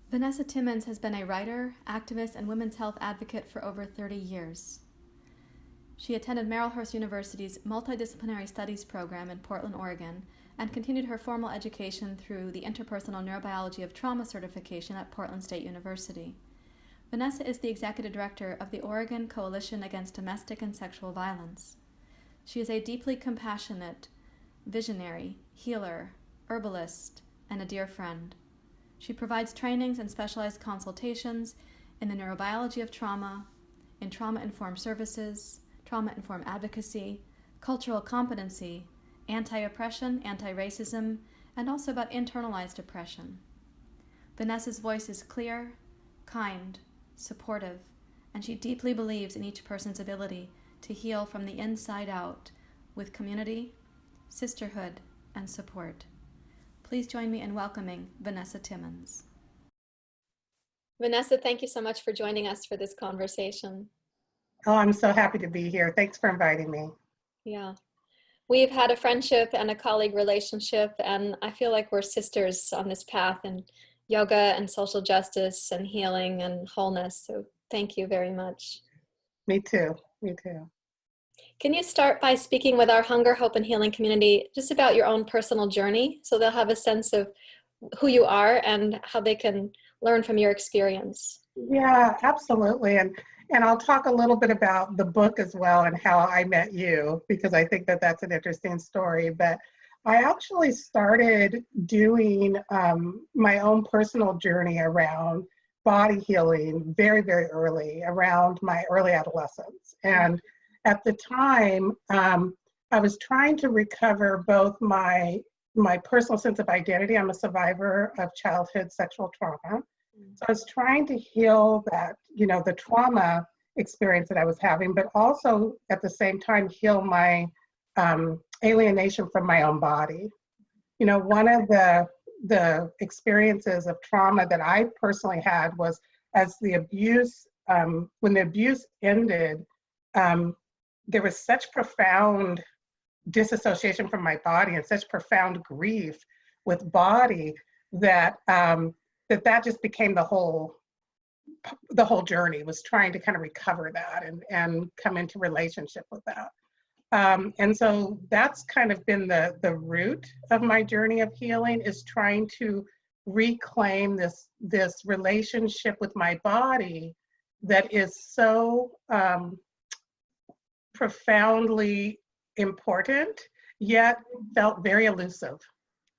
Vanessa Timmons has been a writer, activist, and women's health advocate for over 30 years. She attended Marylhurst University's Multidisciplinary Studies program in Portland, Oregon, and continued her formal education through the Interpersonal Neurobiology of Trauma certification at Portland State University. Vanessa is the executive director of the Oregon Coalition Against Domestic and Sexual Violence. She is a deeply compassionate, visionary, healer, herbalist, and a dear friend. She provides trainings and specialized consultations in the neurobiology of trauma, in trauma-informed services, trauma-informed advocacy, cultural competency, anti-oppression, anti-racism, and also about internalized oppression. Vanessa's voice is clear, kind, supportive, and she deeply believes in each person's ability to heal from the inside out with community, sisterhood, and support. Please join me in welcoming Vanessa Timmons. Vanessa, thank you so much for joining us for this conversation. Oh, I'm so happy to be here. Thanks for inviting me. Yeah. We've had a friendship and a colleague relationship, and I feel like we're sisters on this path in yoga and social justice and healing and wholeness. So thank you very much. Me too. Me too. Can you start by speaking with our Hunger, Hope, and Healing community just about your own personal journey so they'll have a sense of who you are and how they can learn from your experience? Yeah, absolutely. And I'll talk a little bit about the book as well and how I met you, because I think that that's an interesting story. But I actually started doing my own personal journey around body healing very, very early, around my early adolescence. And at the time, I was trying to recover both my personal sense of identity. I'm a survivor of childhood sexual trauma. So I was trying to heal that, the trauma experience that I was having, but also at the same time heal my alienation from my own body. One of the experiences of trauma that I personally had was as the abuse, when the abuse ended, there was such profound disassociation from my body and such profound grief with body that that just became the whole journey, was trying to kind of recover that and come into relationship with that. And so that's kind of been the root of my journey of healing, is trying to reclaim this relationship with my body that is so profoundly important, yet felt very elusive,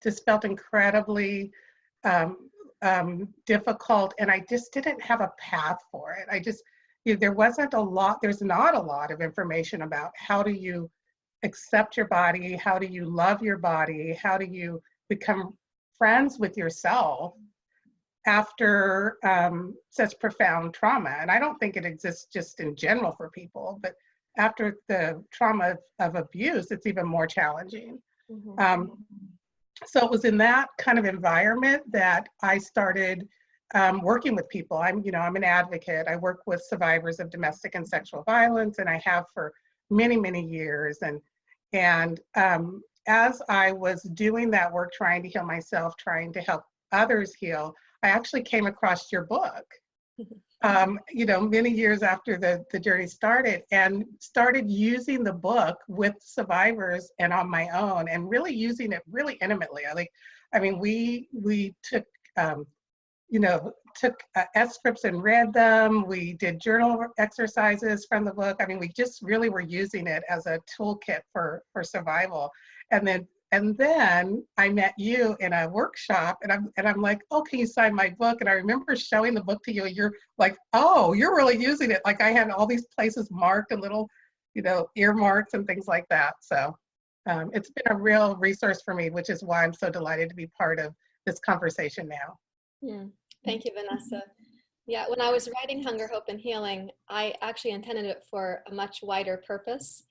just felt incredibly difficult, and I just didn't have a path for it. There's not a lot of information about how do you accept your body, how do you love your body, how do you become friends with yourself after such profound trauma. And I don't think it exists just in general for people, but after the trauma of abuse, it's even more challenging. Mm-hmm. So it was in that kind of environment that I started working with people. I'm an advocate. I work with survivors of domestic and sexual violence, and I have for many, many years. And as I was doing that work, trying to heal myself, trying to help others heal, I actually came across your book. Many years after the journey started, and started using the book with survivors and on my own, and really using it really intimately. We took, S scripts and read them. We did journal exercises from the book. We just really were using it as a toolkit for survival. And then I met you in a workshop, and I'm like, oh, can you sign my book? And I remember showing the book to you, and you're like, oh, you're really using it. Like I had all these places marked and little, earmarks and things like that. So it's been a real resource for me, which is why I'm so delighted to be part of this conversation now. Thank you, Vanessa. Yeah, when I was writing Hunger, Hope, and Healing, I actually intended it for a much wider purpose.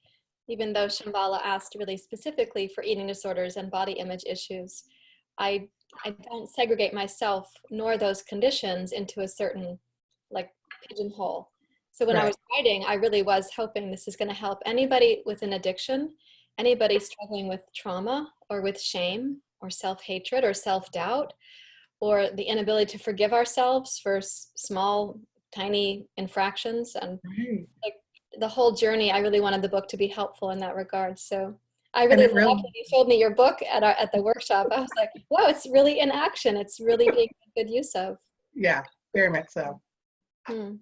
Even though Shambhala asked really specifically for eating disorders and body image issues, I don't segregate myself nor those conditions into a certain pigeonhole. So when I was writing, I really was hoping this is going to help anybody with an addiction, anybody struggling with trauma or with shame or self-hatred or self-doubt, or the inability to forgive ourselves for small, tiny infractions. And Right. like the whole journey, I really wanted the book to be helpful in that regard. So I And really it loved really, when you showed me your book at the workshop. I was like, wow, it's really in action. It's really being made good use of. yeah, very much so. Hmm.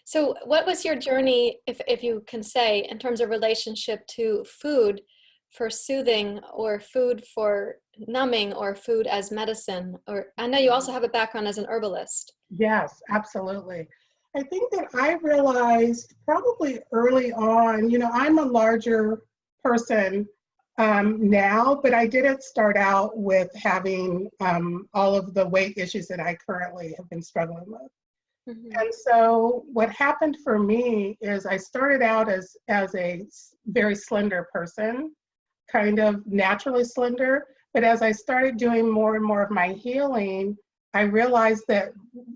So what was your journey, if you can say, in terms of relationship to food for soothing, or food for numbing, or food as medicine? Or I know you also have a background as an herbalist. Yes, absolutely. I think that I realized probably early on, I'm a larger person now, but I didn't start out with having all of the weight issues that I currently have been struggling with. Hmm. And so what happened for me is I started out as a very slender person, kind of naturally slender. But as I started doing more and more of my healing, I realized that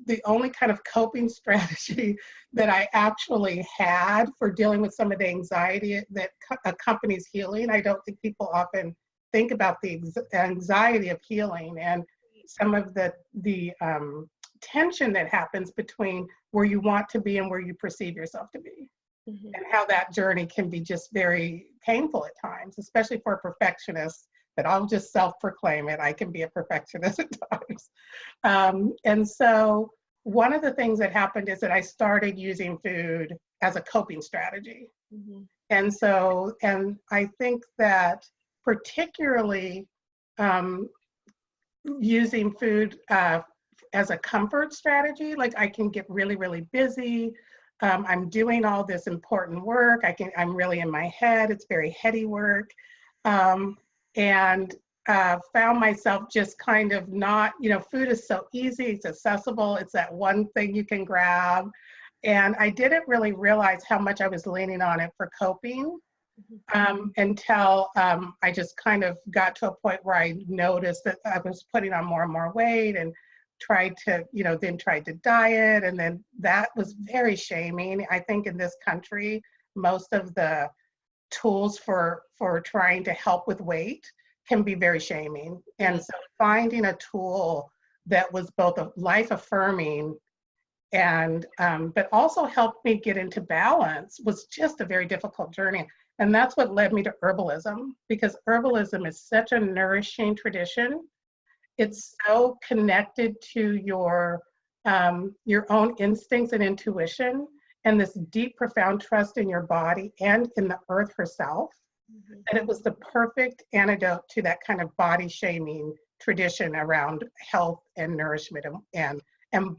the only kind of coping strategy that I actually had for dealing with some of the anxiety that accompanies healing, I don't think people often think about the anxiety of healing and some of the tension that happens between where you want to be and where you perceive yourself to be, Hmm. and how that journey can be just very painful at times, especially for a perfectionist. But I'll just self-proclaim it. I can be a perfectionist at times. And so one of the things that happened is that I started using food as a coping strategy. Hmm. And I think that particularly um, using food as a comfort strategy, like I can get really, really busy. I'm doing all this important work. I'm really in my head. It's very heady work. Um, and found myself just kind of not, food is so easy, it's accessible, it's that one thing you can grab. And I didn't really realize how much I was leaning on it for coping until I just kind of got to a point where I noticed that I was putting on more and more weight, and then tried to diet. And then that was very shaming. I think in this country, most of the tools for trying to help with weight can be very shaming. And so finding a tool that was both a life affirming and but also helped me get into balance was just a very difficult journey. And that's what led me to herbalism, because herbalism is such a nourishing tradition. It's so connected to your own instincts and intuition, and this deep, profound trust in your body and in the earth herself, that it was the perfect antidote to that kind of body shaming tradition around health and nourishment and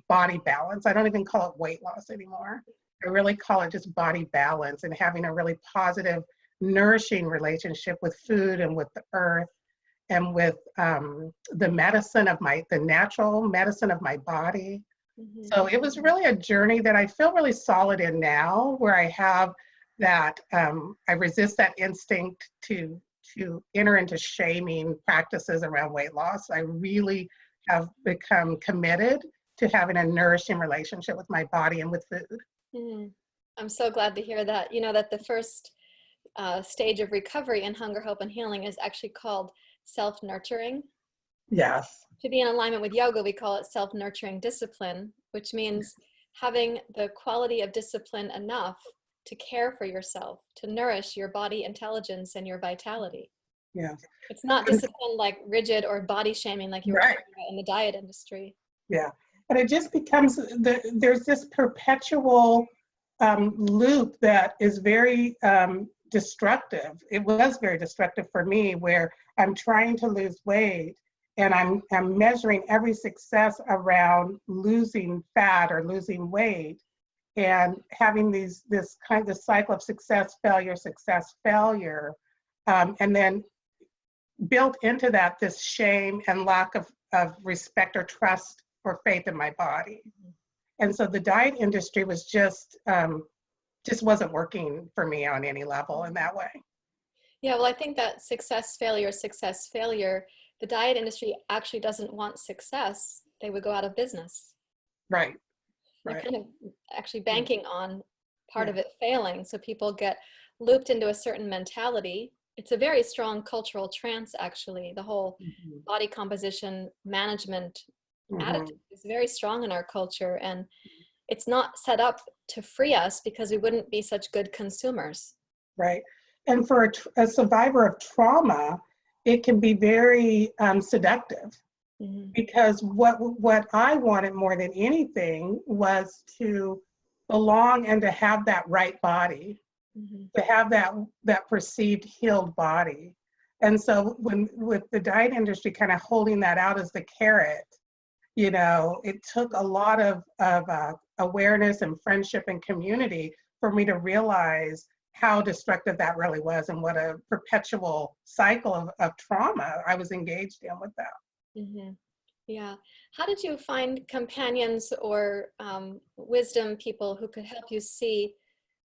body balance. I don't even call it weight loss anymore. I really call it just body balance, and having a really positive, nourishing relationship with food and with the earth and with the natural medicine of my body. Hmm. So it was really a journey that I feel really solid in now, where I have that, I resist that instinct to enter into shaming practices around weight loss. I really have become committed to having a nourishing relationship with my body and with food. Hmm. I'm so glad to hear that. You know, that the first stage of recovery in hunger, hope, and healing is actually called self-nurturing. Yes. To be in alignment with yoga, we call it self-nurturing discipline, which means having the quality of discipline enough to care for yourself, to nourish your body intelligence and your vitality. Yes. It's not And, discipline like rigid or body shaming like you were right. talking about in the diet industry. Yeah. And it just becomes there's this perpetual loop that is very destructive. It was very destructive for me, where I'm trying to lose weight, and I'm measuring every success around losing fat or losing weight, and having this kind of cycle of success, failure, and then built into that this shame and lack of respect or trust or faith in my body. And so the diet industry was just wasn't working for me on any level in that way. Yeah, well, I think that success, failure, the diet industry actually doesn't want success. They would go out of business. Right, They're right. kind of actually banking on part Yeah. of it failing. So people get looped into a certain mentality. It's a very strong cultural trance, actually, the whole Mhm. body composition management Mm-hmm. attitude is very strong in our culture, and it's not set up to free us because we wouldn't be such good consumers. Right. And for a survivor of trauma, it can be very seductive, Mm-hmm. because what I wanted more than anything was to belong and to have that right body, Mm-hmm. to have that perceived healed body. And so when with the diet industry kind of holding that out as the carrot, it took a lot of awareness and friendship and community for me to realize how destructive that really was, and what a perpetual cycle of trauma I was engaged in with that. Mm-hmm. Yeah. How did you find companions or wisdom people who could help you see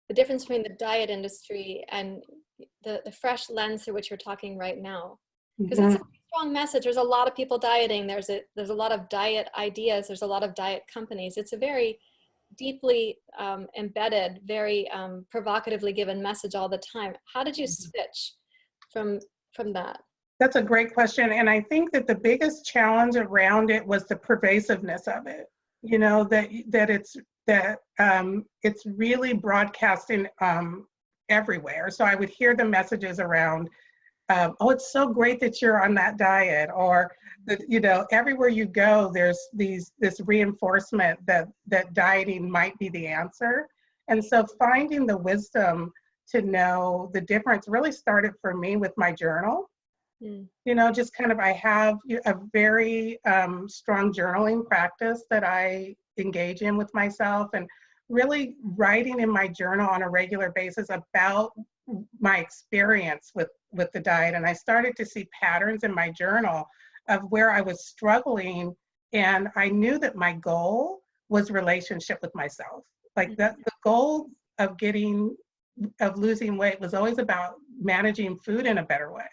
the difference between the diet industry and the fresh lens through which you're talking right now? Because it's a Mm-hmm. strong message. There's a lot of people dieting. There's a lot of diet ideas. There's a lot of diet companies. It's a very deeply embedded, very provocatively given message all the time. How did you switch from that? That's a great question. And I think that the biggest challenge around it was the pervasiveness of it. It's really broadcasting everywhere. So I would hear the messages around, oh, it's so great that you're on that diet, or that, everywhere you go, there's this reinforcement that dieting might be the answer. And so finding the wisdom to know the difference really started for me with my journal. Mm. Just kind of, I have a very strong journaling practice that I engage in with myself, and really writing in my journal on a regular basis about my experience with the diet. And I started to see patterns in my journal of where I was struggling, and I knew that my goal was relationship with myself. Like that, the goal of losing weight was always about managing food in a better way,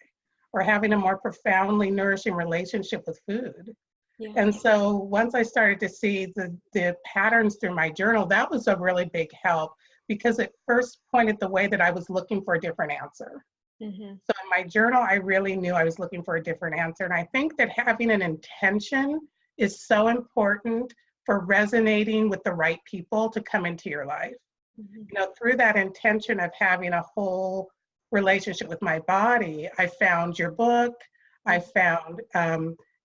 or having a more profoundly nourishing relationship with food. Yeah. And so once I started to see the patterns through my journal, that was a really big help, because it first pointed the way that I was looking for a different answer. Mm-hmm. So in my journal, I really knew I was looking for a different answer. And I think that having an intention is so important for resonating with the right people to come into your life. Mm-hmm. Through that intention of having a whole relationship with my body, I found your book. I found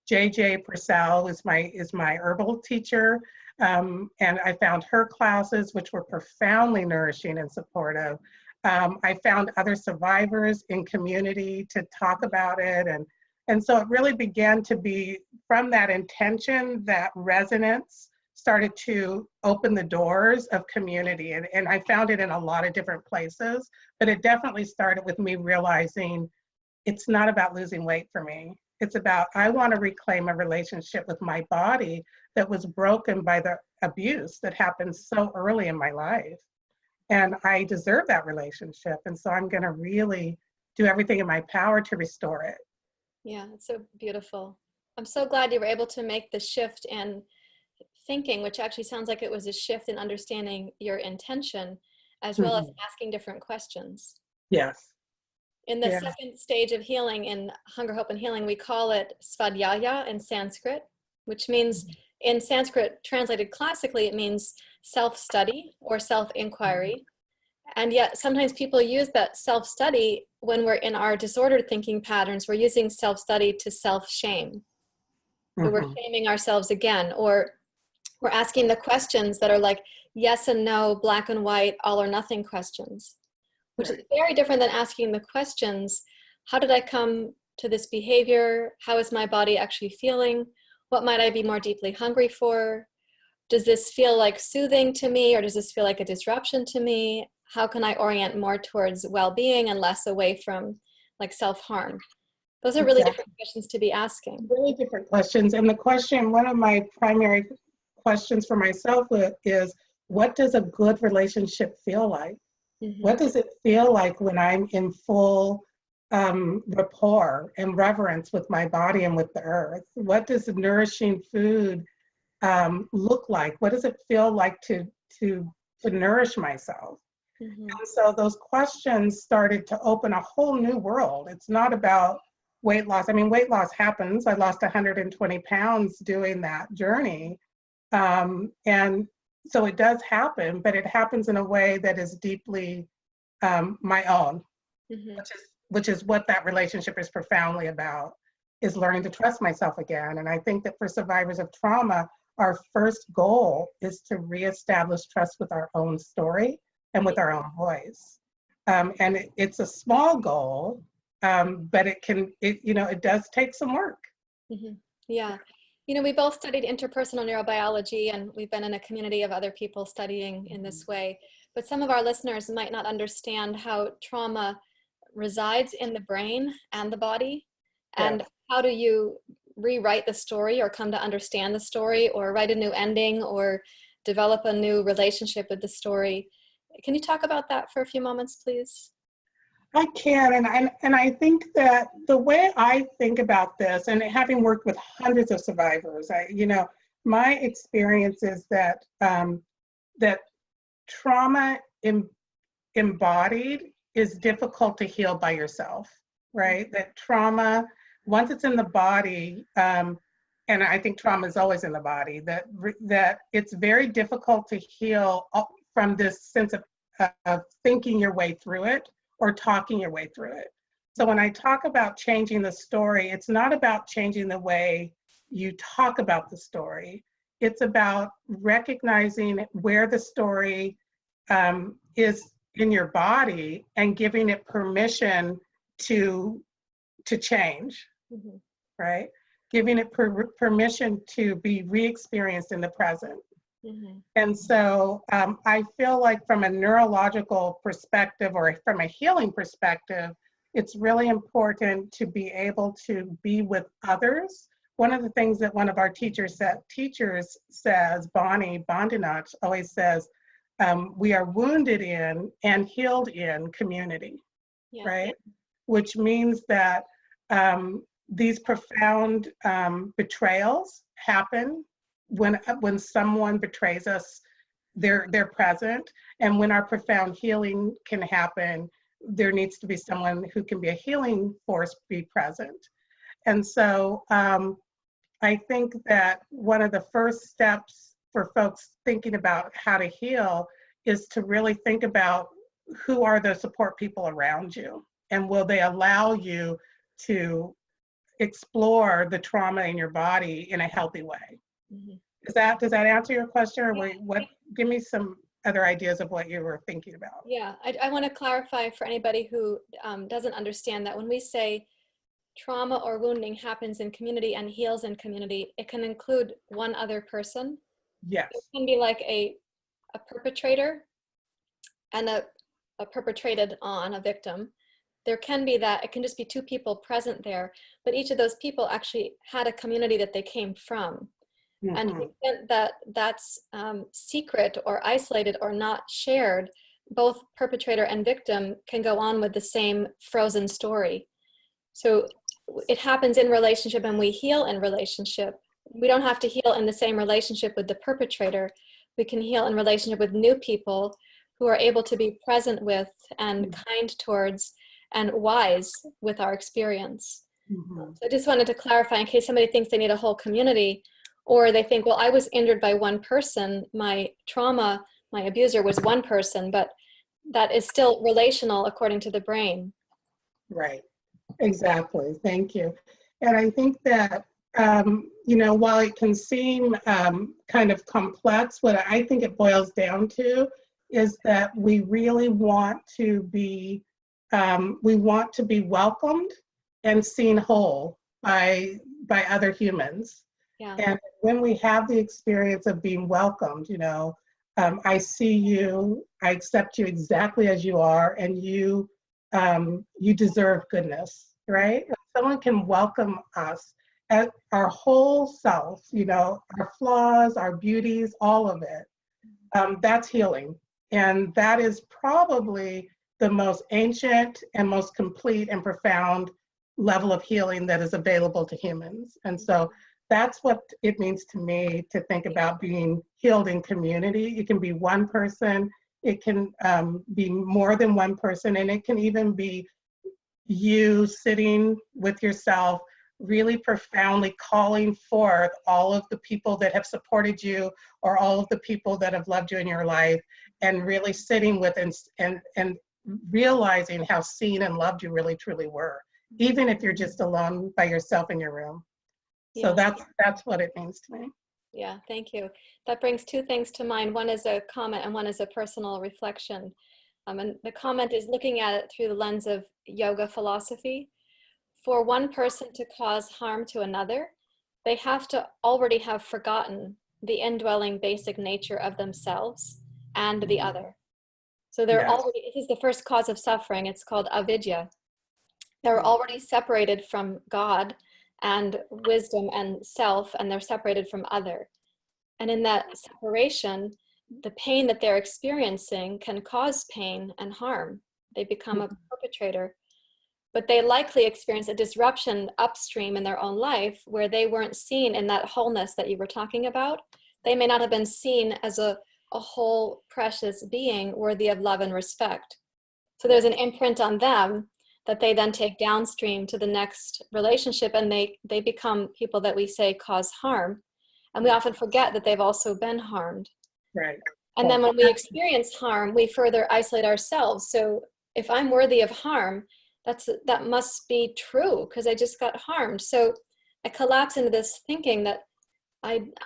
JJ Purcell is my herbal teacher, and I found her classes, which were profoundly nourishing and supportive. I found other survivors in community to talk about it, and so it really began to be from that intention, that resonance started to open the doors of community. And I found it in a lot of different places, but it definitely started with me realizing it's not about losing weight for me. It's about, I want to reclaim a relationship with my body that was broken by the abuse that happened so early in my life. And I deserve that relationship. And so I'm going to really do everything in my power to restore it. Yeah, it's so beautiful. I'm so glad you were able to make the shift in thinking, which actually sounds like it was a shift in understanding your intention, as well as asking different questions. Yes. In the Yeah. second stage of healing, in Hunger, Hope, and Healing, we call it svadhyaya in Sanskrit, which means, in Sanskrit, translated classically, it means self-study or self-inquiry. And yet sometimes people use that self-study when we're in our disordered thinking patterns. We're using self-study to self-shame. So we're shaming ourselves again, or we're asking the questions that are like yes and no, black and white, all or nothing questions, which is very different than asking the questions, how did I come to this behavior? How is my body actually feeling? What might I be more deeply hungry for? Does this feel like soothing to me, or does this feel like a disruption to me? How can I orient more towards well-being and less away from like self-harm? Those are really different questions to be asking. Really different questions. And the question, one of my primary questions for myself is, what does a good relationship feel like? What does it feel like when I'm in full rapport and reverence with my body and with the earth? What does nourishing food look like? What does it feel like to nourish myself? And so those questions started to open a whole new world. It's not about weight loss. I mean, weight loss happens. I lost 120 pounds doing that journey. And so it does happen, but it happens in a way that is deeply my own, which is what that relationship is profoundly about, is learning to trust myself again. And I think that for survivors of trauma, our first goal is to reestablish trust with our own story and with our own voice. And it's a small goal, but it does take some work. Yeah. You know, we both studied interpersonal neurobiology, and we've been in a community of other people studying in this way. But some of our listeners might not understand how trauma resides in the brain and the body. And how do you rewrite the story or come to understand the story or write a new ending or develop a new relationship with the story? Can you talk about that for a few moments, please? I can, and I think that the way I think about this, and having worked with hundreds of survivors, my experience is that that trauma embodied is difficult to heal by yourself, right? That trauma, once it's in the body, and I think trauma is always in the body, that it's very difficult to heal from this sense of thinking your way through it or talking your way through it. So when I talk about changing the story, it's not about changing the way you talk about the story. It's about recognizing where the story is in your body and giving it permission to change, right? Giving it permission to be re-experienced in the present. And so I feel like from a neurological perspective or from a healing perspective, it's really important to be able to be with others. One of the things that one of our teachers says, Bonnie Bondinach always says, we are wounded in and healed in community, right? Which means that these profound betrayals happen when someone betrays us. They're present, and when our profound healing can happen, there needs to be someone who can be a healing force be present. And so I think that one of the first steps for folks thinking about how to heal is to really think about who are the support people around you, and will they allow you to explore the trauma in your body in a healthy way. Does that answer your question, or give me some other ideas of what you were thinking about? Yeah, I want to clarify for anybody who doesn't understand that when we say trauma or wounding happens in community and heals in community, it can include one other person. Yes. It can be like a perpetrator and a perpetrated on a victim. There can be that, it can just be two people present there, but each of those people actually had a community that they came from. And to the extent that that's secret or isolated or not shared, both perpetrator and victim can go on with the same frozen story. So it happens in relationship, and we heal in relationship. We don't have to heal in the same relationship with the perpetrator. We can heal in relationship with new people who are able to be present with and kind towards and wise with our experience. So I just wanted to clarify in case somebody thinks they need a whole community, or they think, well, I was injured by one person, my trauma, my abuser was one person, but that is still relational according to the brain. Right, exactly, thank you. And I think that, while it can seem kind of complex, what I think it boils down to is that we really want to be, welcomed and seen whole by other humans. Yeah. And when we have the experience of being welcomed, I see you, I accept you exactly as you are, and you deserve goodness, right? If someone can welcome us at our whole self, our flaws, our beauties, all of it, that's healing. And that is probably the most ancient and most complete and profound level of healing that is available to humans. And so that's what it means to me to think about being healed in community. It can be one person, it can be more than one person, and it can even be, you sitting with yourself, really profoundly calling forth all of the people that have supported you or all of the people that have loved you in your life, and really sitting with and realizing how seen and loved you really truly were, even if you're just alone by yourself in your room. So that's what it means to me. Yeah, thank you. That brings two things to mind. One is a comment and one is a personal reflection. And the comment is looking at it through the lens of yoga philosophy. For one person to cause harm to another, they have to already have forgotten the indwelling basic nature of themselves and the other. So they're already, it is the first cause of suffering. It's called avidya. They're already separated from God and wisdom and self, and they're separated from other. And in that separation, the pain that they're experiencing can cause pain and harm. They become a perpetrator, but they likely experience a disruption upstream in their own life where they weren't seen in that wholeness that you were talking about. They may not have been seen as a whole precious being worthy of love and respect. So there's an imprint on them that they then take downstream to the next relationship, and they become people that we say cause harm. And we often forget that they've also been harmed. Right. And then when we experience harm, we further isolate ourselves. So if I'm worthy of harm, that must be true because I just got harmed. So I collapse into this thinking that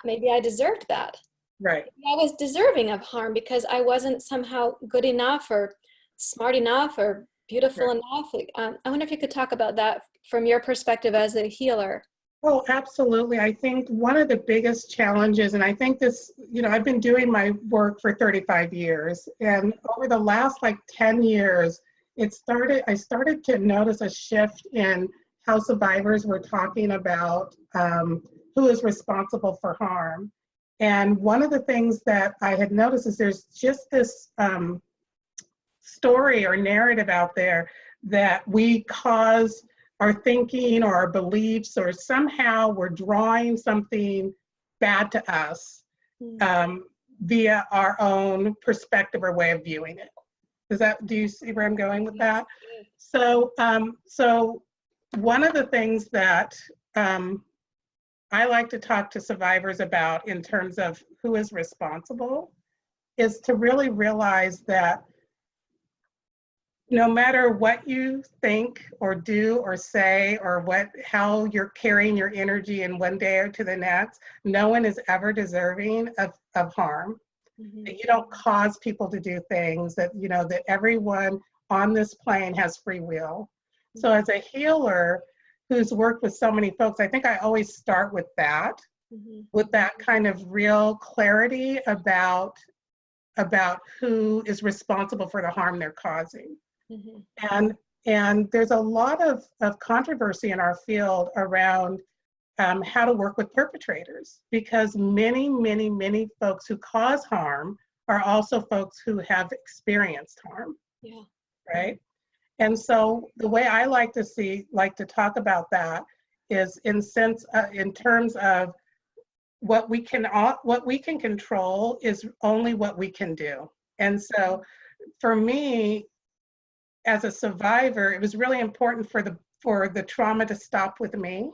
maybe I deserved that. Right. I was deserving of harm because I wasn't somehow good enough or smart enough or beautiful enough. I wonder if you could talk about that from your perspective as a healer. Oh, absolutely. I think one of the biggest challenges, and I think this, I've been doing my work for 35 years, and over the last 10 years, I started to notice a shift in how survivors were talking about who is responsible for harm. And one of the things that I had noticed is there's just this story or narrative out there that we cause our thinking or our beliefs, or somehow we're drawing something bad to us via our own perspective or way of viewing it. Do you see where I'm going with that? So one of the things that I like to talk to survivors about in terms of who is responsible is to really realize that no matter what you think or do or say or how you're carrying your energy in one day or to the next, no one is ever deserving of harm. Mm-hmm. That you don't cause people to do things, that that everyone on this plane has free will. Mm-hmm. So as a healer who's worked with so many folks, I think I always start with that, with that kind of real clarity about who is responsible for the harm they're causing. Mm-hmm. And there's a lot of controversy in our field around how to work with perpetrators, because many, many, many folks who cause harm are also folks who have experienced harm. Yeah. Right. And so the way I like to talk about that is in terms of what we can control is only what we can do. And so for me, as a survivor, it was really important for the trauma to stop with me,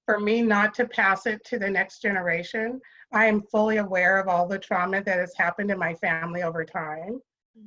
for me not to pass it to the next generation. I am fully aware of all the trauma that has happened in my family over time,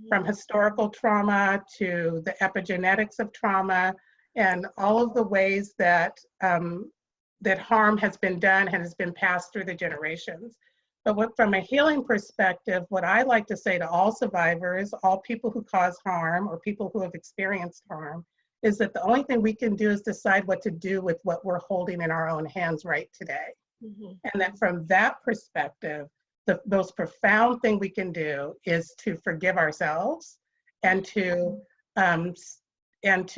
from historical trauma to the epigenetics of trauma and all of the ways that that harm has been done and has been passed through the generations. But from a healing perspective, what I like to say to all survivors, all people who cause harm or people who have experienced harm, is that the only thing we can do is decide what to do with what we're holding in our own hands right today. Mm-hmm. And that from that perspective, the most profound thing we can do is to forgive ourselves and to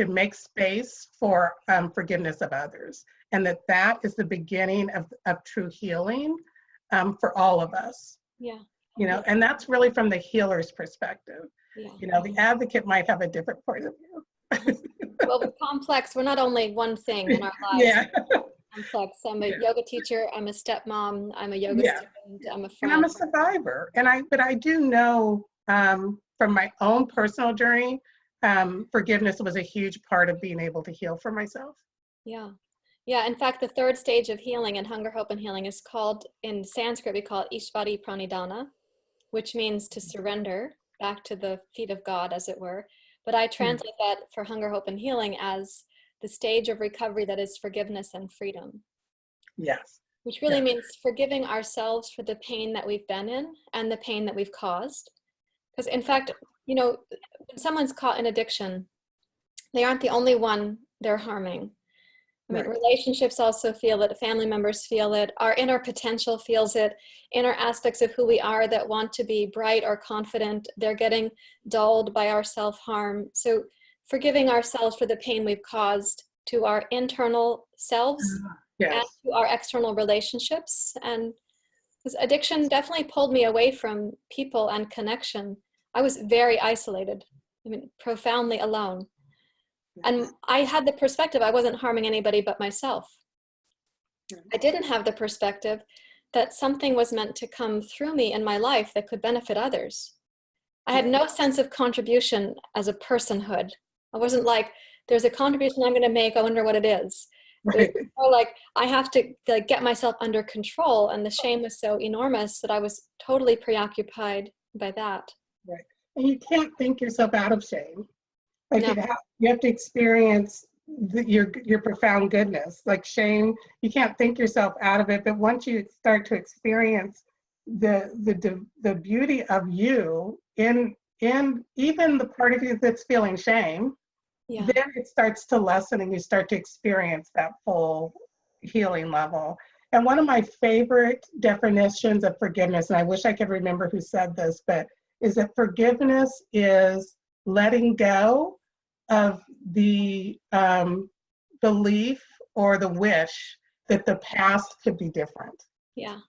make space for forgiveness of others. And that is the beginning of true healing. For all of us. Yeah. And that's really from the healer's perspective. Yeah. The advocate might have a different point of view. Well, we're complex. We're not only one thing in our lives. Yeah. We're complex. I'm a yoga teacher. I'm a stepmom. I'm a yoga student. I'm a friend. And I'm a survivor. But I do know from my own personal journey forgiveness was a huge part of being able to heal for myself. Yeah. Yeah. In fact, the third stage of healing in Hunger, Hope, and Healing is called, in Sanskrit, we call it Ishvari Pranidhana, which means to surrender back to the feet of God, as it were. But I translate that for Hunger, Hope, and Healing as the stage of recovery that is forgiveness and freedom. Yes. Which really means forgiving ourselves for the pain that we've been in and the pain that we've caused. Because in fact, you know, when someone's caught in addiction, they aren't the only one they're harming. I mean, relationships also feel it, family members feel it, our inner potential feels it, inner aspects of who we are that want to be bright or confident, they're getting dulled by our self-harm. So forgiving ourselves for the pain we've caused to our internal selves and to our external relationships. And because addiction definitely pulled me away from people and connection. I was very isolated, I mean, profoundly alone. And I had the perspective I wasn't harming anybody but myself. I didn't have the perspective that something was meant to come through me in my life that could benefit others. I had no sense of contribution as a personhood. I wasn't like, there's a contribution I'm going to make, I wonder what it is. It was more like, I have to get myself under control, and the shame was so enormous that I was totally preoccupied by that. Right. And you can't think yourself out of shame. Like you have to experience your profound goodness. Like shame, you can't think yourself out of it, but once you start to experience the beauty of you in even the part of you that's feeling shame, then it starts to lessen and you start to experience that full healing level. And one of my favorite definitions of forgiveness, and I wish I could remember who said this, but is that forgiveness is letting go of the belief or the wish that the past could be different. Yeah.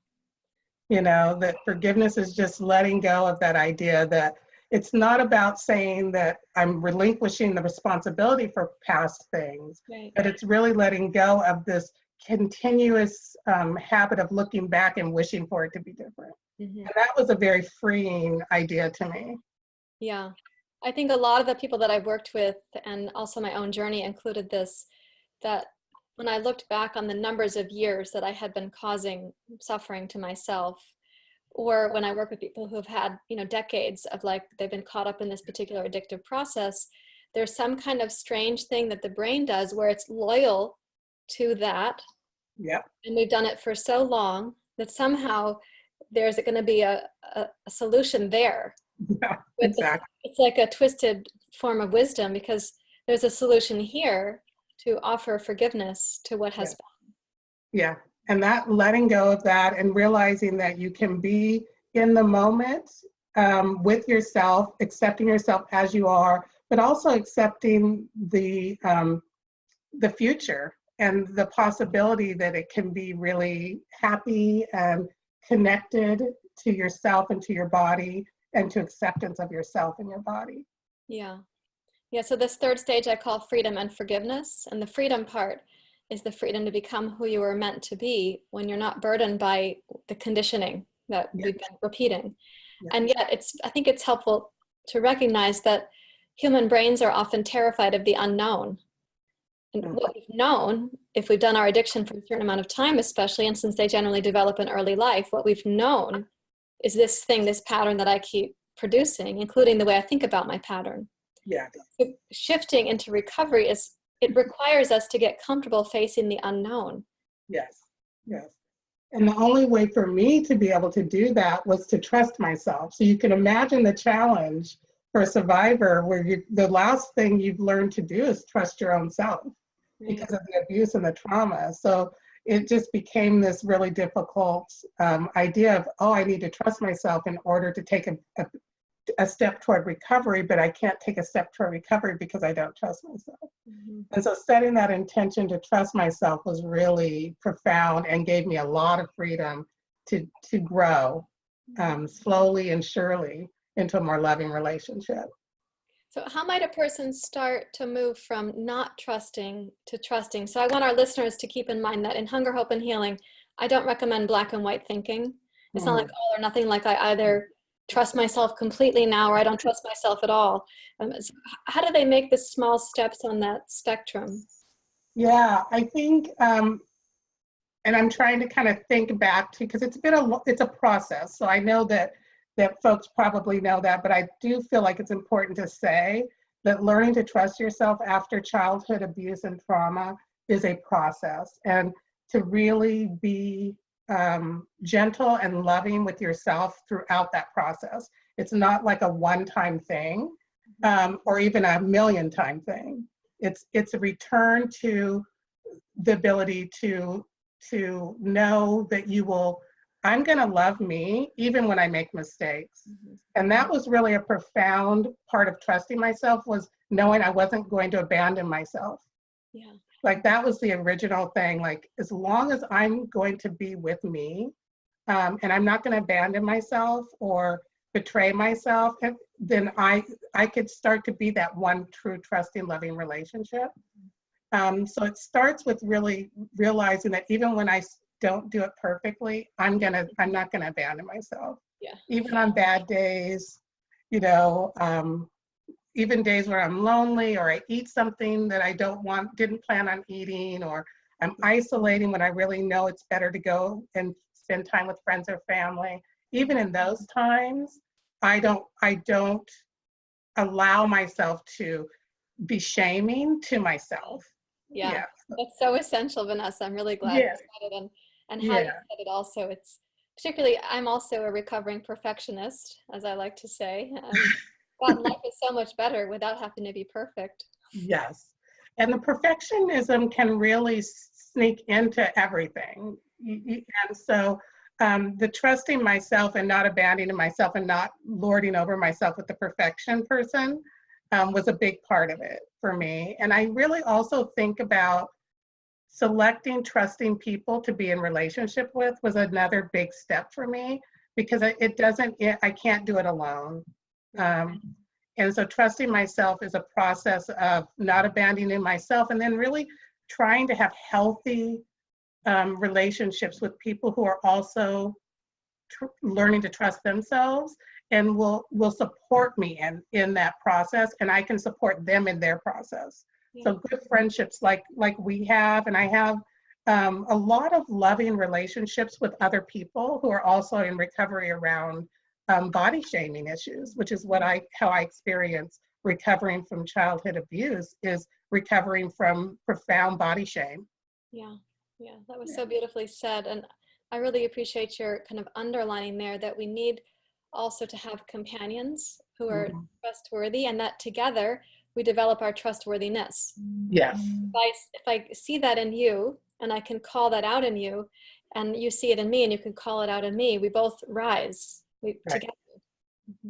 You know, that forgiveness is just letting go of that idea that it's not about saying that I'm relinquishing the responsibility for past things, but it's really letting go of this continuous habit of looking back and wishing for it to be different. And that was a very freeing idea to me. Yeah. I think a lot of the people that I've worked with, and also my own journey included this, that when I looked back on the numbers of years that I had been causing suffering to myself, or when I work with people who have had, you know, decades of they've been caught up in this particular addictive process, there's some kind of strange thing that the brain does where it's loyal to that. Yep. And we've done it for so long that somehow there's going to be a solution there. Yeah, exactly. It's like a twisted form of wisdom, because there's a solution here to offer forgiveness to what has been. Yeah, and that letting go of that and realizing that you can be in the moment with yourself, accepting yourself as you are, but also accepting the future and the possibility that it can be really happy and connected to yourself and to your body, and to acceptance of yourself and your body. Yeah. Yeah. So this third stage I call freedom and forgiveness. And the freedom part is the freedom to become who you were meant to be when you're not burdened by the conditioning that we've been repeating. And yet I think it's helpful to recognize that human brains are often terrified of the unknown. And what we've known, if we've done our addiction for a certain amount of time, especially, and since they generally develop in early life, what we've known is this pattern that I keep producing, including the way I think about my pattern. Yeah. So shifting into recovery it requires us to get comfortable facing the unknown. Yes. And the only way for me to be able to do that was to trust myself. So you can imagine the challenge for a survivor where the last thing you've learned to do is trust your own self because of the abuse and the trauma. So it just became this really difficult idea of, I need to trust myself in order to take a step toward recovery, but I can't take a step toward recovery because I don't trust myself. And so setting that intention to trust myself was really profound and gave me a lot of freedom to grow slowly and surely into a more loving relationship. So how might a person start to move from not trusting to trusting? So I want our listeners to keep in mind that in Hunger, Hope, and Healing, I don't recommend black and white thinking. It's not like all or nothing, like I either trust myself completely now, or I don't trust myself at all. So how do they make the small steps on that spectrum? Yeah, I think, and I'm trying to kind of think back to, because it's a process. So I know that folks probably know that, but I do feel like it's important to say that learning to trust yourself after childhood abuse and trauma is a process, and to really be gentle and loving with yourself throughout that process. It's not like a one-time thing, or even a million-time thing. It's a return to the ability to know that I'm going to love me even when I make mistakes. Mm-hmm. And that was really a profound part of trusting myself, was knowing I wasn't going to abandon myself. Yeah. Like, that was the original thing. Like, as long as I'm going to be with me, and I'm not going to abandon myself or betray myself, then I could start to be that one true, trusting, loving relationship. So it starts with really realizing that even when I don't do it perfectly, I'm not gonna abandon myself. Yeah. Even on bad days, even days where I'm lonely, or I eat something that I didn't plan on eating, or I'm isolating when I really know it's better to go and spend time with friends or family. Even in those times, I don't allow myself to be shaming to myself. Yeah, that's so essential, Vanessa. I'm really glad you Yeah. said it, and how you Yeah. said it also. It's particularly, I'm also a recovering perfectionist, as I like to say. God, life is so much better without having to be perfect. Yes. And the perfectionism can really sneak into everything. And so the trusting myself and not abandoning myself and not lording over myself with the perfection person was a big part of it for me. And I really also think about selecting trusting people to be in relationship with was another big step for me, because I can't do it alone. And so trusting myself is a process of not abandoning myself, and then really trying to have healthy relationships with people who are also learning to trust themselves and will support me in that process, and I can support them in their process. Yeah. So good friendships like we have, and I have a lot of loving relationships with other people who are also in recovery around body shaming issues, which is how I experience recovering from childhood abuse, is recovering from profound body shame. Yeah, that was so beautifully said. And I really appreciate your kind of underlining there that we need also to have companions who are trustworthy, and that together we develop our trustworthiness. Yes. If I see that in you, and I can call that out in you, and you see it in me and you can call it out in me, we both rise together.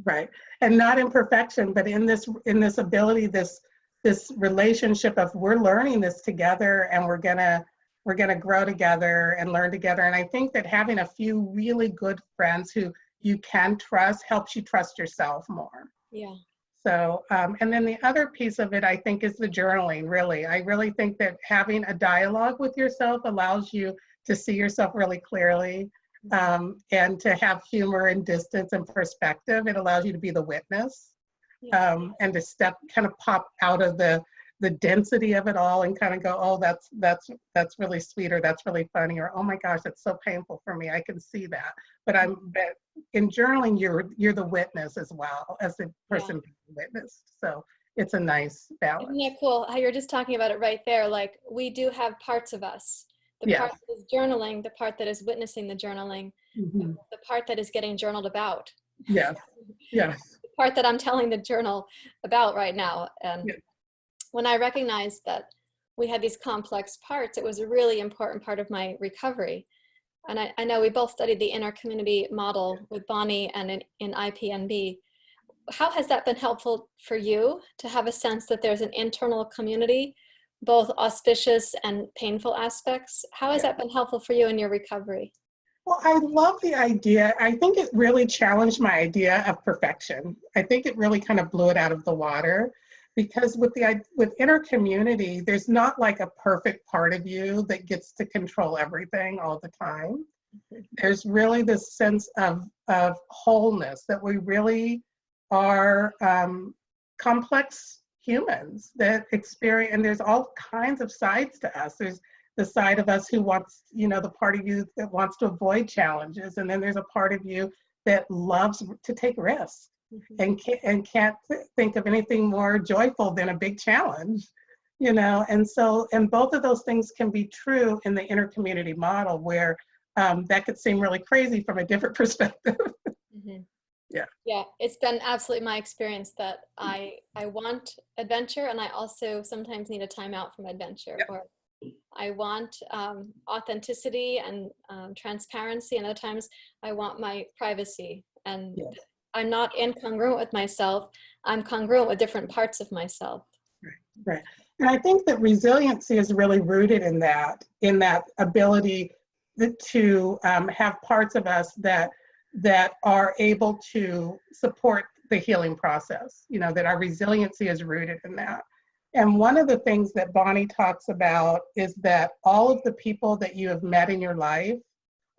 Right. And not in perfection, but in this ability, this relationship of we're learning this together, and we're gonna grow together and learn together. And I think that having a few really good friends who you can trust helps you trust yourself more. Yeah. So, and then the other piece of it, I think, is the journaling, really. I really think that having a dialogue with yourself allows you to see yourself really clearly, and to have humor and distance and perspective. It allows you to be the witness, and to kind of pop out of the density of it all and kind of go, oh, that's really sweet, or that's really funny, or oh my gosh, that's so painful for me. I can see that. But in journaling, you're the witness as well as the person being witnessed. So it's a nice balance. Isn't that cool how you're just talking about it right there? Like, we do have parts of us. The part that is journaling, the part that is witnessing the journaling, the part that is getting journaled about. Yes. Yes. The part that I'm telling the journal about right now. And when I recognized that we had these complex parts, it was a really important part of my recovery. And I know we both studied the inner community model with Bonnie and in IPNB. How has that been helpful for you to have a sense that there's an internal community, both auspicious and painful aspects? How has that been helpful for you in your recovery? Well, I love the idea. I think it really challenged my idea of perfection. I think it really kind of blew it out of the water, because with inner community, there's not like a perfect part of you that gets to control everything all the time. There's really this sense of wholeness, that we really are complex humans that experience, and there's all kinds of sides to us. There's the side of us who wants, the part of you that wants to avoid challenges, and then there's a part of you that loves to take risks and can't think of anything more joyful than a big challenge, and so, and both of those things can be true in the intercommunity model, where that could seem really crazy from a different perspective. Yeah, it's been absolutely my experience that I want adventure, and I also sometimes need a timeout from adventure. Or I want authenticity and transparency, and other times I want my privacy. And I'm not incongruent with myself. I'm congruent with different parts of myself. Right. And I think that resiliency is really rooted in that ability to have parts of us that are able to support the healing process, that our resiliency is rooted in that. And one of the things that Bonnie talks about is that all of the people that you have met in your life,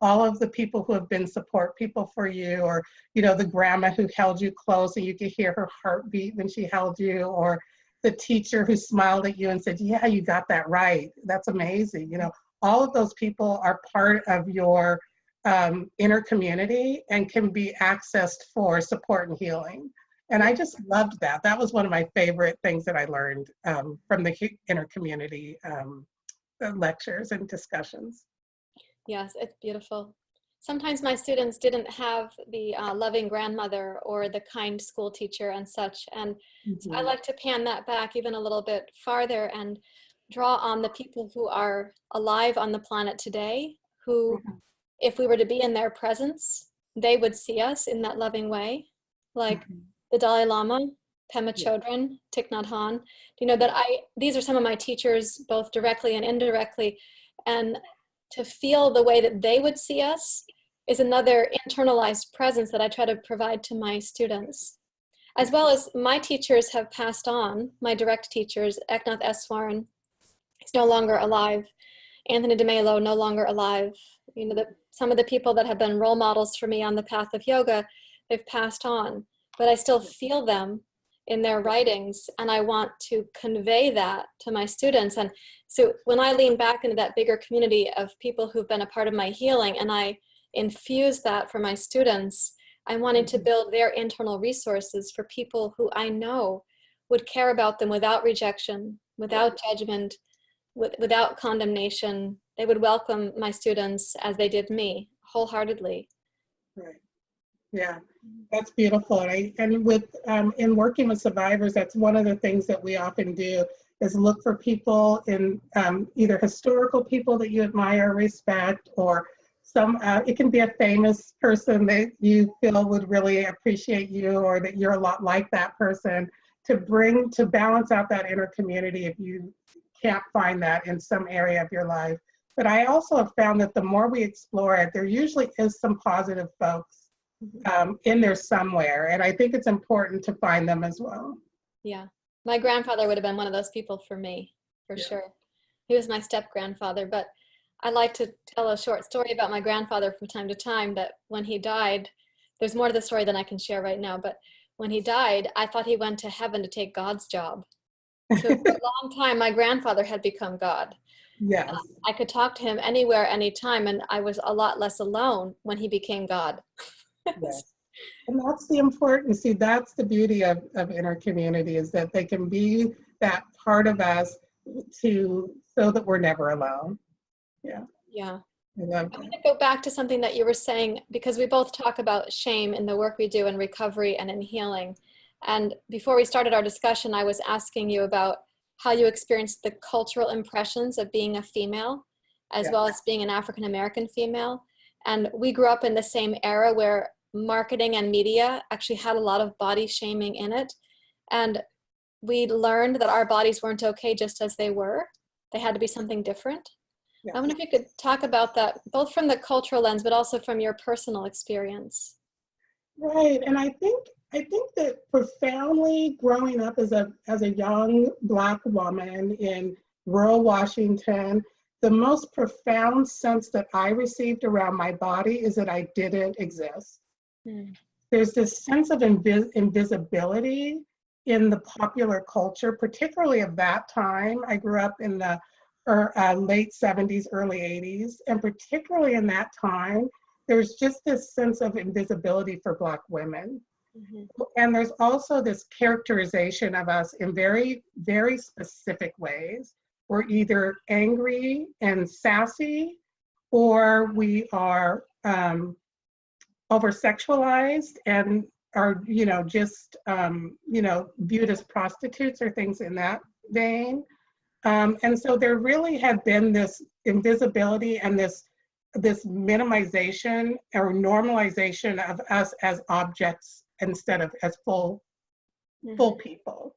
all of the people who have been support people for you, or, the grandma who held you close and you could hear her heartbeat when she held you, or the teacher who smiled at you and said, yeah, you got that right. That's amazing. All of those people are part of your inner community and can be accessed for support and healing. And I just loved that. That was one of my favorite things that I learned from the inner community lectures and discussions. Yes, it's beautiful. Sometimes my students didn't have the loving grandmother or the kind school teacher and such. And so I like to pan that back even a little bit farther and draw on the people who are alive on the planet today, who, if we were to be in their presence, they would see us in that loving way. Like the Dalai Lama, Pema Chodron, Thich Nhat Hanh. These are some of my teachers, both directly and indirectly. And to feel the way that they would see us is another internalized presence that I try to provide to my students. As well as my teachers have passed on, my direct teachers, Eknath Eswaran, he's no longer alive. Anthony DeMelo, no longer alive. Some of the people that have been role models for me on the path of yoga, they've passed on, but I still feel them in their writings, and I want to convey that to my students. And so when I lean back into that bigger community of people who've been a part of my healing, and I infuse that for my students, I wanted to build their internal resources for people who I know would care about them without rejection, without judgment, without condemnation. They would welcome my students as they did me, wholeheartedly. Right. Yeah, that's beautiful. And with in working with survivors, that's one of the things that we often do, is look for people in either historical people that you admire, respect, or it can be a famous person that you feel would really appreciate you, or that you're a lot like that person, to balance out that inner community if you can't find that in some area of your life. But I also have found that the more we explore it, there usually is some positive folks in there somewhere. And I think it's important to find them as well. Yeah. My grandfather would have been one of those people for me, for sure. He was my step-grandfather, but I like to tell a short story about my grandfather from time to time, that when he died, there's more to the story than I can share right now, but when he died, I thought he went to heaven to take God's job. So for a long time, my grandfather had become God. Yes. I could talk to him anywhere, anytime, and I was a lot less alone when he became God. Yes. And that's the importance. See, that's the beauty of inner community, is that they can be that part of us so that we're never alone. Yeah. Yeah. I love I'm that. going to go back to something that you were saying, because we both talk about shame in the work we do in recovery and in healing. And before we started our discussion, I was asking you about how you experienced the cultural impressions of being a female, as well as being an African American female. And we grew up in the same era where marketing and media actually had a lot of body shaming in it. And we learned that our bodies weren't okay just as they were. They had to be something different. I wonder if you could talk about that, both from the cultural lens, but also from your personal experience. Right, and I think that profoundly growing up as a young Black woman in rural Washington, the most profound sense that I received around my body is that I didn't exist. Mm. There's this sense of invisibility in the popular culture, particularly of that time. I grew up in the late 70s, early 80s, and particularly in that time, there's just this sense of invisibility for Black women. Mm-hmm. And there's also this characterization of us in very, very specific ways. We're either angry and sassy, or we are over-sexualized and are, just, viewed as prostitutes or things in that vein. And so there really had been this invisibility and this minimization or normalization of us as objects instead of as full people.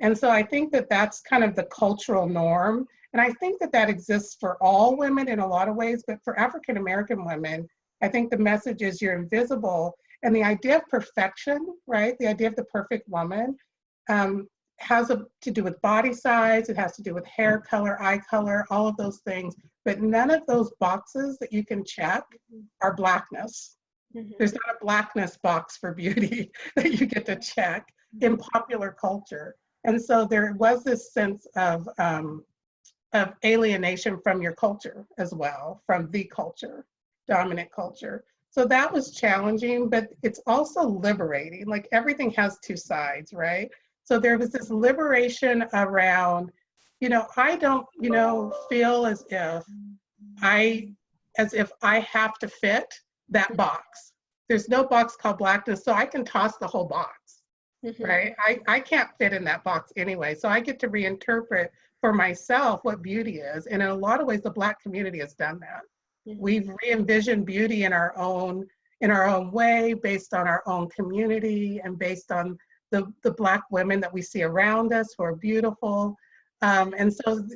And so I think that that's kind of the cultural norm. And I think that that exists for all women in a lot of ways, but for African American women, I think the message is you're invisible. And the idea of perfection, right? The idea of the perfect woman has to do with body size. It has to do with hair color, eye color, all of those things. But none of those boxes that you can check are Blackness. Mm-hmm. There's not a Blackness box for beauty that you get to check in popular culture. And so there was this sense of alienation from your culture as well, from the culture, dominant culture. So that was challenging, but it's also liberating. Like everything has two sides, right? So there was this liberation around, I don't, feel as if I have to fit that box. There's no box called Blackness, so I can toss the whole box, right? I can't fit in that box anyway. So I get to reinterpret for myself what beauty is. And in a lot of ways, the Black community has done that. We've re-envisioned beauty in our own way, based on our own community and based on the Black women that we see around us who are beautiful. And so,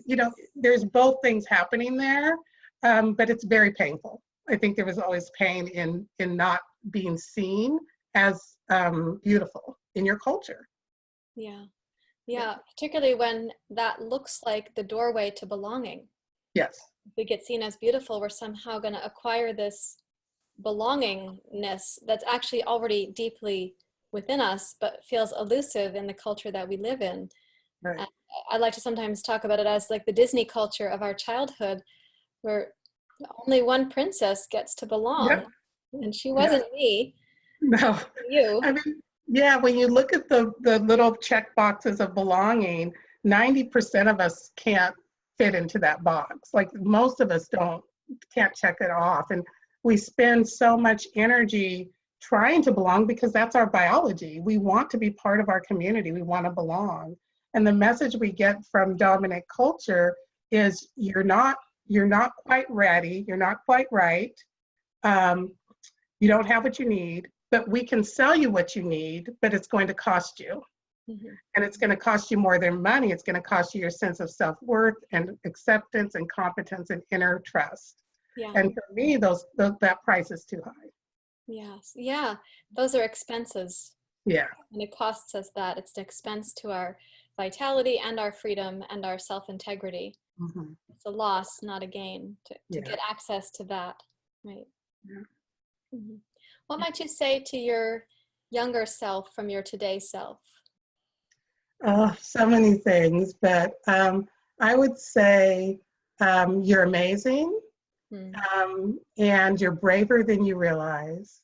there's both things happening there, but it's very painful. I think there was always pain in not being seen as beautiful in your culture. Yeah, particularly when that looks like the doorway to belonging. Yes. If we get seen as beautiful, we're somehow going to acquire this belongingness that's actually already deeply within us, but feels elusive in the culture that we live in. Right. And I like to sometimes talk about it as like the Disney culture of our childhood, where only one princess gets to belong. Yep. And she wasn't me. No. You. I mean, yeah, when you look at the little check boxes of belonging, 90% of us can't fit into that box. Like most of us can't check it off. And we spend so much energy trying to belong because that's our biology. We want to be part of our community. We want to belong. And the message we get from dominant culture is you're not quite ready. You're not quite right. You don't have what you need, but we can sell you what you need, but it's going to cost you. Mm-hmm. And it's going to cost you more than money. It's going to cost you your sense of self-worth and acceptance and competence and inner trust. Yeah. And for me, that price is too high. Yes. Yeah. Those are expenses. Yeah. And it costs us that. It's an expense to our vitality and our freedom and our self-integrity. Mm-hmm. It's a loss, not a gain, to get access to that. Right. Yeah. Mm-hmm. What might you say to your younger self from your today self? So many things, but I would say you're amazing. And you're braver than you realize.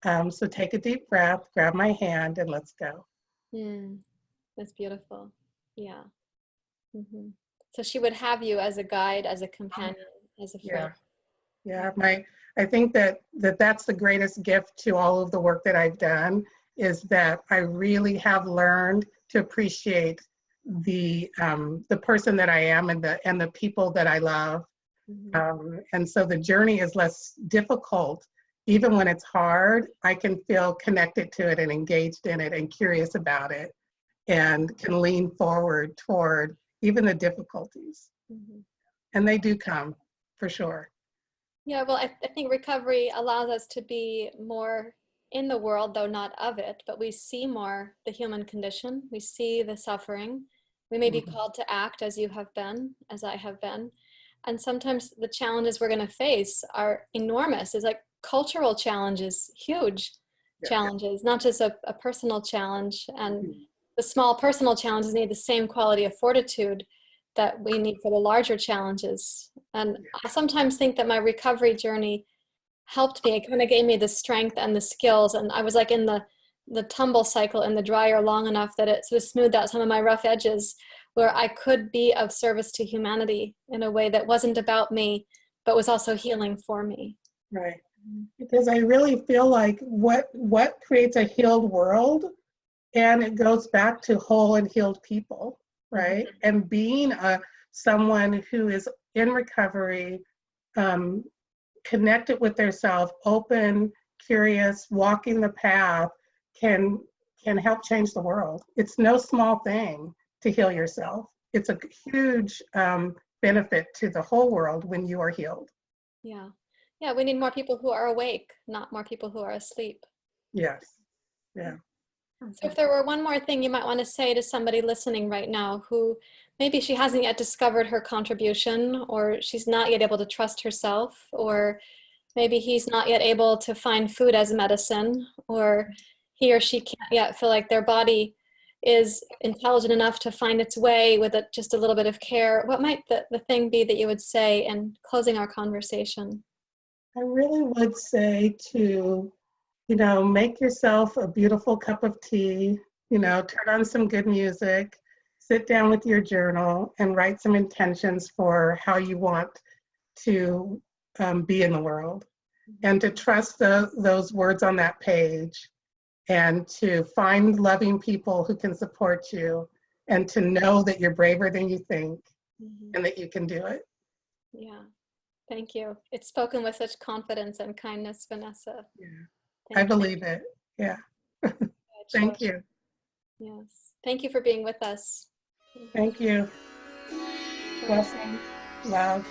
So take a deep breath, grab my hand, and let's go. That's beautiful. Yeah. Mm-hmm. So she would have you as a guide, as a companion, as a friend. Yeah. I think that's the greatest gift to all of the work that I've done, is that I really have learned to appreciate the person that I am and the people that I love. Mm-hmm. And so the journey is less difficult. Even when it's hard, I can feel connected to it and engaged in it and curious about it, and can lean forward toward even the difficulties. Mm-hmm. And they do come, for sure. Yeah, well, I think recovery allows us to be more in the world, though not of it, but we see more the human condition. We see the suffering. We may be called to act as you have been, as I have been. And sometimes the challenges we're going to face are enormous. It's like cultural challenges, huge challenges, not just a personal challenge. And the small personal challenges need the same quality of fortitude that we need for the larger challenges. And I sometimes think that my recovery journey helped me. It kind of gave me the strength and the skills. And I was like in the tumble cycle in the dryer long enough that it sort of smoothed out some of my rough edges, where I could be of service to humanity in a way that wasn't about me, but was also healing for me. Right. Because I really feel like what creates a healed world, and it goes back to whole and healed people, right? And being someone who is in recovery, connected with their self, open, curious, walking the path, can help change the world. It's no small thing to heal yourself. It's a huge benefit to the whole world when you are healed. Yeah. Yeah, we need more people who are awake, not more people who are asleep. Yes. Yeah. So if there were one more thing you might want to say to somebody listening right now who maybe she hasn't yet discovered her contribution, or she's not yet able to trust herself, or maybe he's not yet able to find food as medicine, or he or she can't yet feel like their body is intelligent enough to find its way with just a little bit of care, what might the thing be that you would say in closing our conversation? I really would say to, make yourself a beautiful cup of tea, turn on some good music, sit down with your journal and write some intentions for how you want to be in the world, and to trust those words on that page, and to find loving people who can support you, and to know that you're braver than you think, and that you can do it. Yeah. Thank you. It's spoken with such confidence and kindness, Vanessa. Yeah. I believe it. Yeah. Thank you. Yes. Thank you for being with us. Thank you. Blessings. Love.